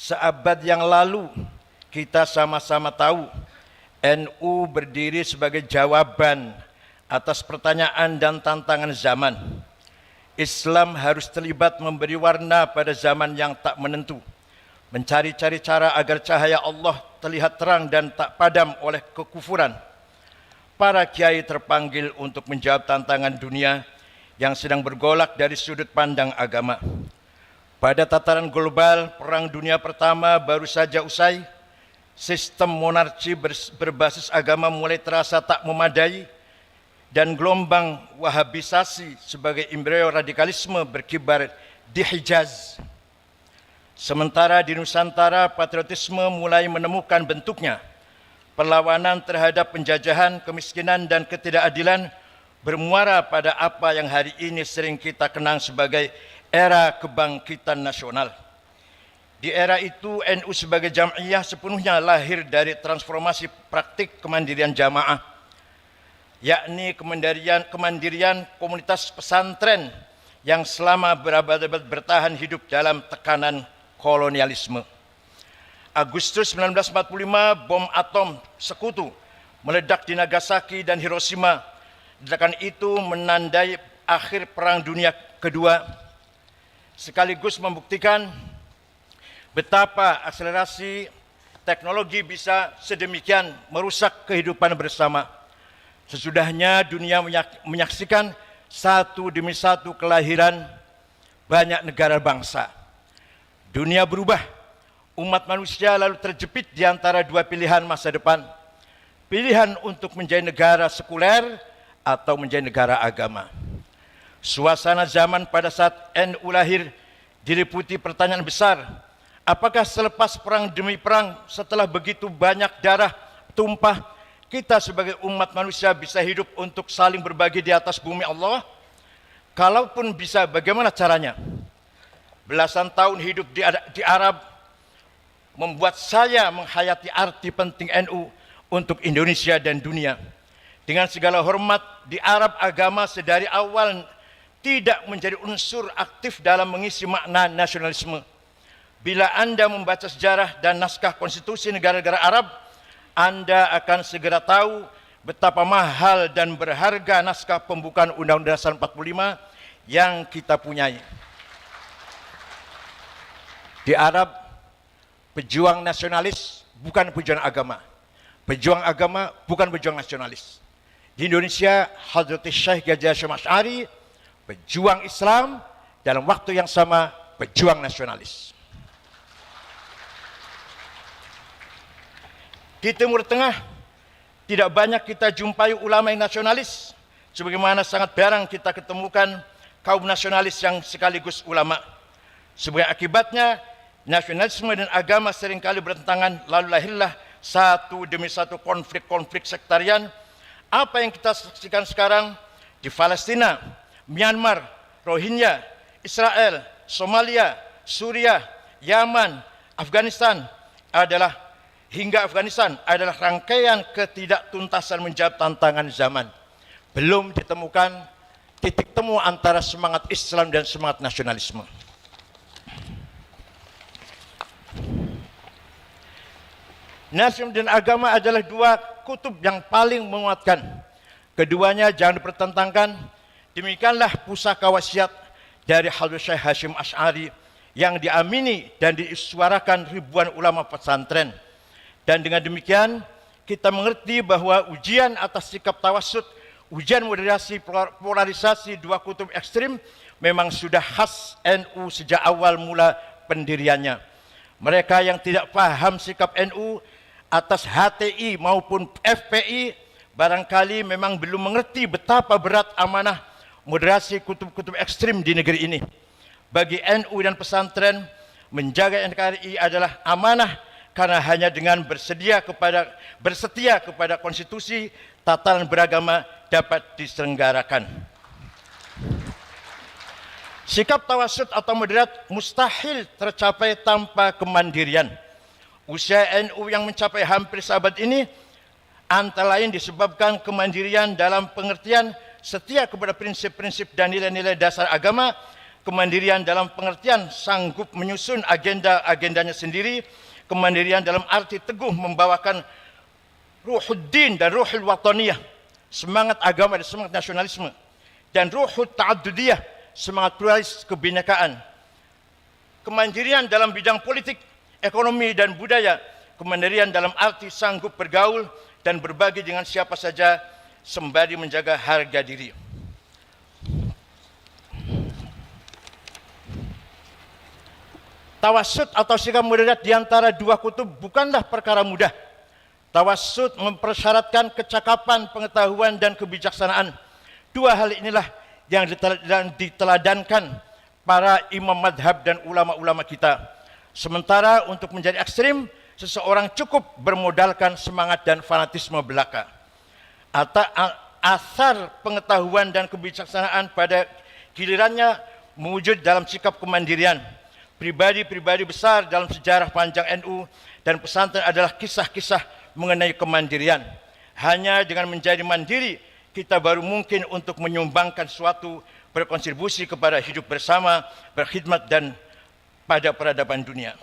Seabad yang lalu, kita sama-sama tahu NU berdiri sebagai jawaban atas pertanyaan dan tantangan zaman. Islam harus terlibat memberi warna pada zaman yang tak menentu, mencari-cari cara agar cahaya Allah terlihat terang dan tak padam oleh kekufuran. Para kiai terpanggil untuk menjawab tantangan dunia yang sedang bergolak dari sudut pandang agama. Pada tataran global, Perang Dunia Pertama baru saja usai, sistem monarki berbasis agama mulai terasa tak memadai, dan gelombang wahabisasi sebagai embrio radikalisme berkibar di Hijaz. Sementara di Nusantara, patriotisme mulai menemukan bentuknya. Perlawanan terhadap penjajahan, kemiskinan, dan ketidakadilan bermuara pada apa yang hari ini sering kita kenang sebagai era kebangkitan nasional. Di era itu, NU sebagai jam'iyah sepenuhnya lahir dari transformasi praktik kemandirian jamaah, yakni kemandirian komunitas pesantren yang selama berabad-abad bertahan hidup dalam tekanan kolonialisme. Agustus 1945, bom atom sekutu meledak di Nagasaki dan Hiroshima. Ledakan itu menandai akhir Perang Dunia Kedua, sekaligus membuktikan betapa akselerasi teknologi bisa sedemikian merusak kehidupan bersama. Sesudahnya dunia menyaksikan satu demi satu kelahiran banyak negara bangsa. Dunia berubah, umat manusia lalu terjepit di antara dua pilihan masa depan. Pilihan untuk menjadi negara sekuler atau menjadi negara agama. Suasana zaman pada saat NU lahir diliputi pertanyaan besar. Apakah selepas perang demi perang, setelah begitu banyak darah tumpah, kita sebagai umat manusia bisa hidup untuk saling berbagi di atas bumi Allah? Kalaupun bisa, bagaimana caranya? Belasan tahun hidup di Arab membuat saya menghayati arti penting NU untuk Indonesia dan dunia. Dengan segala hormat, di Arab agama sedari awal tidak menjadi unsur aktif dalam mengisi makna nasionalisme. Bila Anda membaca sejarah dan naskah konstitusi negara-negara Arab, Anda akan segera tahu betapa mahal dan berharga naskah pembukaan Undang-Undang Dasar 45 yang kita punyai. Di Arab, pejuang nasionalis bukan pejuang agama. Pejuang agama bukan pejuang nasionalis. Di Indonesia, Hadrat Syekh Ghazi Hasyim Asy'ari, pejuang Islam, dalam waktu yang sama pejuang nasionalis. Di Timur Tengah, tidak banyak kita jumpai ulama yang nasionalis, sebagaimana sangat jarang kita ketemukan kaum nasionalis yang sekaligus ulama. Sebagai akibatnya, nasionalisme dan agama seringkali bertentangan, lalu lahirlah satu demi satu konflik-konflik sektarian. Apa yang kita saksikan sekarang di Palestina, Myanmar, Rohingya, Israel, Somalia, Suriah, Yaman, Afghanistan hingga Afghanistan adalah rangkaian ketidaktuntasan menjawab tantangan zaman. Belum ditemukan titik temu antara semangat Islam dan semangat nasionalisme. Nasionalisme dan agama adalah dua kutub yang paling menguatkan. Keduanya jangan dipertentangkan. Demikianlah pusaka wasiat dari Hadrat Syekh Hasyim Asy'ari yang diamini dan disuarakan ribuan ulama pesantren. Dan dengan demikian kita mengerti bahwa ujian atas sikap tawassut, ujian moderasi polarisasi dua kutub ekstrim memang sudah khas NU sejak awal mula pendiriannya. Mereka yang tidak paham sikap NU atas HTI maupun FPI barangkali memang belum mengerti betapa berat amanah moderasi kutub-kutub ekstrim di negeri ini. Bagi NU dan pesantren, Menjaga NKRI adalah amanah karena hanya dengan bersetia kepada konstitusi, tatanan beragama dapat diselenggarakan. Sikap tawasud atau moderat mustahil tercapai tanpa kemandirian. Usia NU yang mencapai hampir seabad ini antara lain disebabkan kemandirian dalam pengertian setia kepada prinsip-prinsip dan nilai-nilai dasar agama, kemandirian dalam pengertian sanggup menyusun agenda-agendanya sendiri, kemandirian dalam arti teguh membawakan ruhuddin dan ruhul wataniyah, semangat agama dan semangat nasionalisme, dan ruhul ta'addudiyah, semangat pluralis kebinekaan. Kemandirian dalam bidang politik, ekonomi dan budaya, kemandirian dalam arti sanggup bergaul dan berbagi dengan siapa saja sembari menjaga harga diri. Tawasud atau sikap moderat di antara dua kutub bukanlah perkara mudah. Tawasud mempersyaratkan kecakapan, pengetahuan, dan kebijaksanaan. Dua hal inilah yang diteladankan para imam madhab dan ulama-ulama kita. Sementara untuk menjadi ekstrim, seseorang cukup bermodalkan semangat dan fanatisme belaka. Asar pengetahuan dan kebijaksanaan pada gilirannya mewujud dalam sikap kemandirian. Pribadi-pribadi besar dalam sejarah panjang NU dan pesantren adalah kisah-kisah mengenai kemandirian. Hanya dengan menjadi mandiri, kita baru mungkin untuk menyumbangkan sesuatu, berkontribusi kepada hidup bersama, berkhidmat dan pada peradaban dunia.